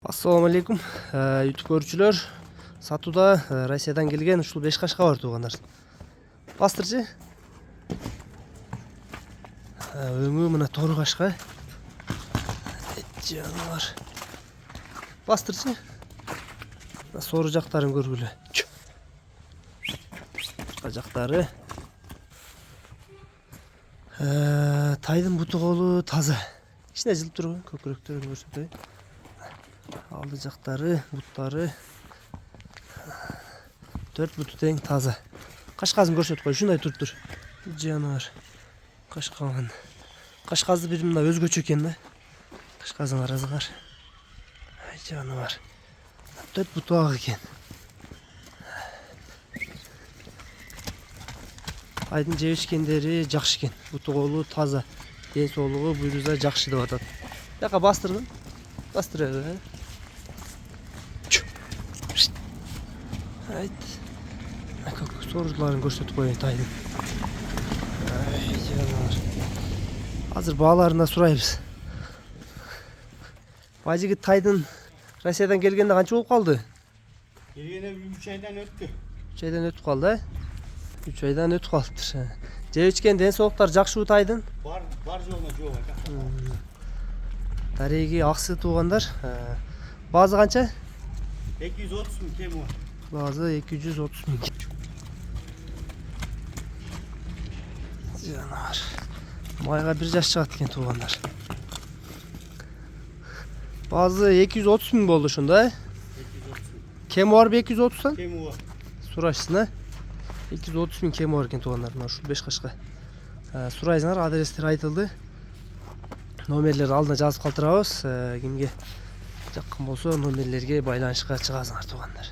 Assalamu алейкум. YouTube көрүүчүлөр. Сатуда Россиядан келген ушул 5 кашка бар туугандар. Бастырчы. Өңү мына тор кашка. Жаныбар. Бастырчы. Сору жактарын көргүлө. Жактары. Тайдын буту колу таза. Кичине жылып турган, көкүрөктөрүн көрсөтөйүн. Алды жактары, буттары 4 буту тең таза. Кашказын көрсөтүп кой, ушундай туруп тур. Жаныбар. Кашкаган. Кашказды бир мына өзгөчө экен да. Кашказын карасыңар. Ай жаныбар. 4 буту ак экен. Айдын жебишкендери жакшы экен. Буту колу таза. Ден соолугу буйруза жакшы деп атат. Жака бастырдым. Бастыр эле. Айт. Соружларын көрсөтүп коеюн тайдын. Ай жаныбар. Азыр бааларына сурайбыз. Бажигит тайдын Россиядан келгенде канча болуп калды? Келгенде 3 айдан өттү. 3 айдан өтүп калды, э? 3 айдан өтүп калыптыр. Жеп ичкен ден соолуктар жакшыбы тайдын? Бар жолуна жок экен. Дареги аксы туугандар. Базы канча? 230 миң кем бар. Базы 230 миң. Жанар. Майга 1 жаш чыгат экен туугандар. Базы 230 миң болду ошондо, э? 230 миң. Кем бар 230-дан? Кем бар. Сурашсың, э? 230 миң кем бар экен туугандар, мына ушул 5 кашка. Сурайсыңар, адрестер айтылды. Номерлерди алдына жазып калтырабыз. Кимге жаккан болсо номерлерге байланышка чыгасыңар туугандар.